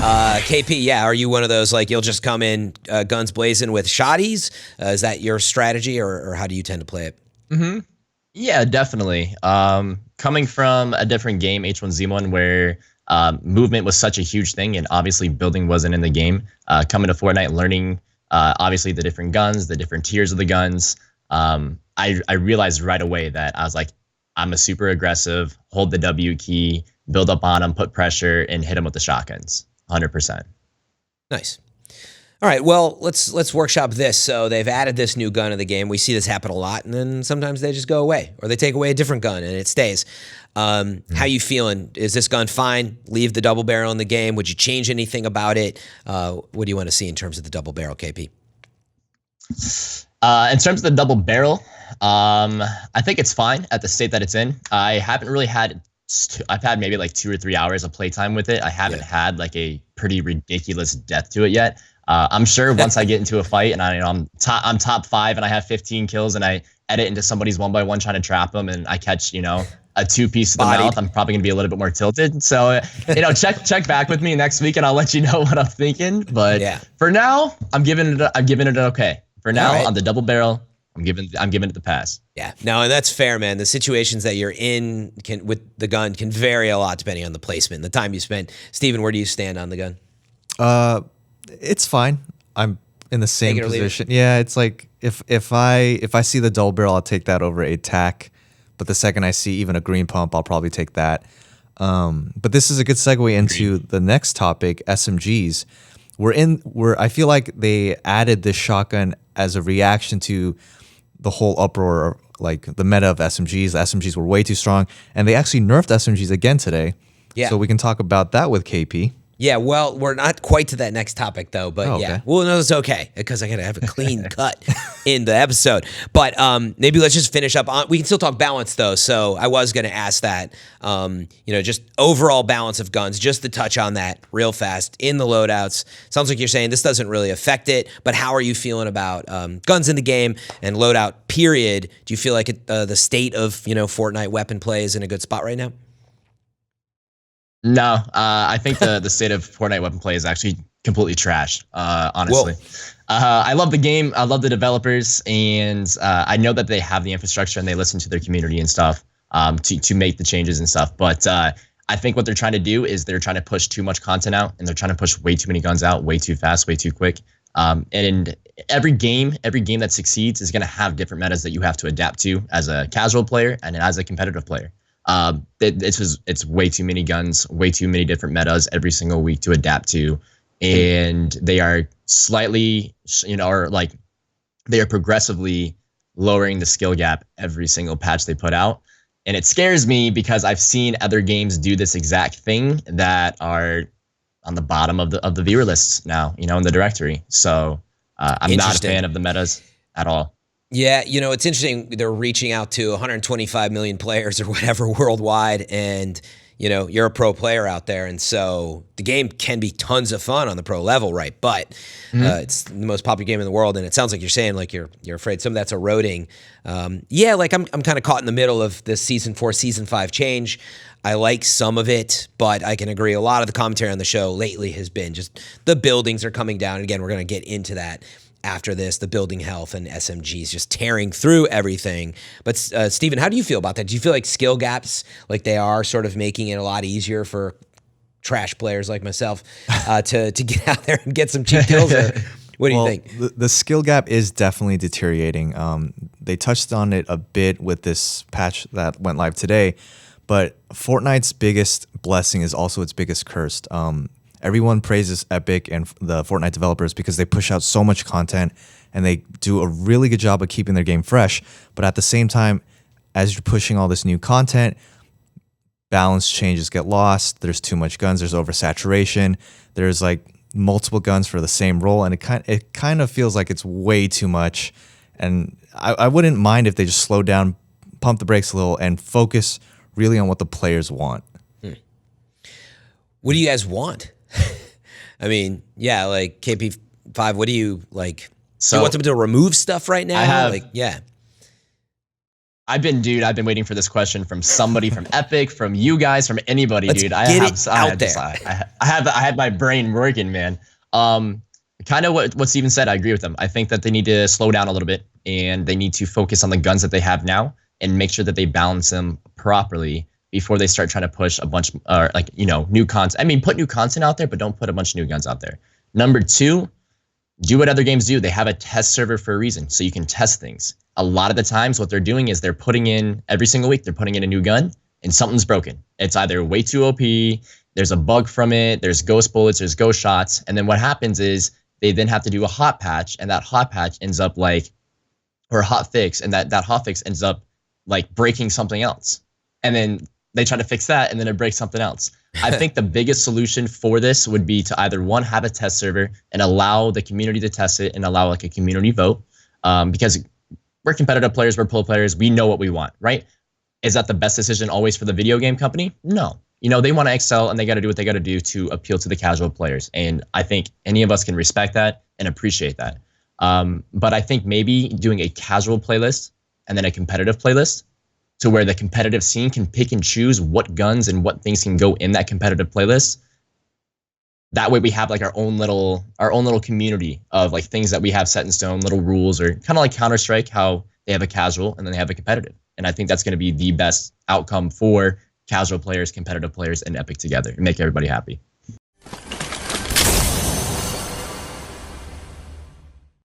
KP, yeah, are you one of those, like, you'll just come in guns blazing with shotties? Is that your strategy, or how do you tend to play it? Mm-hmm. Yeah, definitely. Coming from a different game, H1Z1, where movement was such a huge thing, and obviously building wasn't in the game. Coming to Fortnite, learning obviously the different guns, the different tiers of the guns. I realized right away that I was like, I'm a super aggressive, hold the W key, build up on them, put pressure, and hit them with the shotguns. 100%. Nice. All right, well, let's workshop this. So they've added this new gun in the game. We see this happen a lot, and then sometimes they just go away, or they take away a different gun and it stays. How you feeling? Is this gun fine? Leave the double barrel in the game? Would you change anything about it? What do you want to see in terms of the double barrel, KP? In terms of the double barrel, I think it's fine at the state that it's in. I haven't really had. I've had maybe like 2 or 3 hours of playtime with it. I haven't had like a pretty ridiculous death to it yet. I'm sure once I get into a fight and I'm top 5 and I have 15 kills and I edit into somebody's 1-by-1 trying to trap them and I catch a 2-piece of the mouth, I'm probably gonna be a little bit more tilted. So check back with me next week and I'll let you know what I'm thinking. But for now, I'm giving it an okay. For now, on the double barrel, I'm giving it the pass. Yeah, no, and that's fair, man. The situations that you're in with the gun can vary a lot depending on the placement and the time you spend. Steven, where do you stand on the gun? It's fine. I'm in the same position. Yeah, it's like if I see the double barrel, I'll take that over a tac. But the second I see even a green pump, I'll probably take that. But this is a good segue into the next topic, SMGs. I feel like they added this shotgun as a reaction to the whole uproar, like the meta of SMGs. The SMGs were way too strong, and they actually nerfed SMGs again today. Yeah. So we can talk about that with KP. Yeah, well, we're not quite to that next topic, though. But yeah, well, no, it's okay because I got to have a clean cut in the episode. But maybe let's just finish up. We can still talk balance, though. So I was going to ask that, just overall balance of guns, just to touch on that real fast in the loadouts. Sounds like you're saying this doesn't really affect it. But how are you feeling about guns in the game and loadout, period? Do you feel like the state of, Fortnite weapon play is in a good spot right now? No, I think the state of Fortnite weapon play is actually completely trash, honestly. I love the game. I love the developers. And I know that they have the infrastructure and they listen to their community and stuff to make the changes and stuff. But I think what they're trying to do is they're trying to push too much content out. And they're trying to push way too many guns out, way too fast, way too quick. And every game that succeeds is going to have different metas that you have to adapt to as a casual player and as a competitive player. It's way too many guns, way too many different metas every single week to adapt to, and they are slightly, they are progressively lowering the skill gap every single patch they put out, and it scares me because I've seen other games do this exact thing that are on the bottom of the viewer lists now, in the directory. So I'm not a fan of the metas at all. Yeah, it's interesting. They're reaching out to 125 million players or whatever worldwide, and you're a pro player out there, and so the game can be tons of fun on the pro level, right? But it's the most popular game in the world, and it sounds like you're saying like you're afraid some of that's eroding. Yeah, like I'm kind of caught in the middle of this season 4, season 5 change. I like some of it, but I can agree a lot of the commentary on the show lately has been just the buildings are coming down. Again, we're going to get into that after this, the building health and SMGs just tearing through everything. But Steven, how do you feel about that? Do you feel like skill gaps, like they are sort of making it a lot easier for trash players like myself to get out there and get some cheap kills? Or what do you think? The skill gap is definitely deteriorating. They touched on it a bit with this patch that went live today, but Fortnite's biggest blessing is also its biggest curse. Everyone praises Epic and the Fortnite developers because they push out so much content and they do a really good job of keeping their game fresh. But at the same time, as you're pushing all this new content, balance changes get lost. There's too much guns. There's oversaturation. There's like multiple guns for the same role, and it kind of feels like it's way too much. And I wouldn't mind if they just slow down, pump the brakes a little, and focus really on what the players want. What do you guys want? I mean, yeah, like KP5, what do you like? So do you want them to remove stuff right now? I've been waiting for this question from somebody, from Epic, from you guys, from anybody, Let's dude. get it out there. I had my brain working, man. Kind of what Steven said. I agree with him. I think that they need to slow down a little bit, and they need to focus on the guns that they have now and make sure that they balance them properly before they start trying to push a bunch, new content. I mean, put new content out there, but don't put a bunch of new guns out there. Number two, do what other games do. They have a test server for a reason, so you can test things. A lot of the times what they're doing is they're putting in, every single week, they're putting in a new gun and something's broken. It's either way too OP, there's a bug from it, there's ghost bullets, there's ghost shots. And then what happens is they then have to do a hot patch, and that hot patch ends up or a hot fix, and that hot fix ends up breaking something else. And then they try to fix that, and then it breaks something else. I think the biggest solution for this would be to either, one, have a test server and allow the community to test it and allow a community vote, because we're competitive players, we're pro players, we know what we want, right? Is that the best decision always for the video game company? No. They want to excel, and they got to do what they got to do to appeal to the casual players. And I think any of us can respect that and appreciate that. But I think maybe doing a casual playlist and then a competitive playlist, to where the competitive scene can pick and choose what guns and what things can go in that competitive playlist. That way we have our own little community of things that we have set in stone, little rules, or kind of like Counter-Strike, how they have a casual and then they have a competitive. And I think that's going to be the best outcome for casual players, competitive players, and Epic together, and make everybody happy.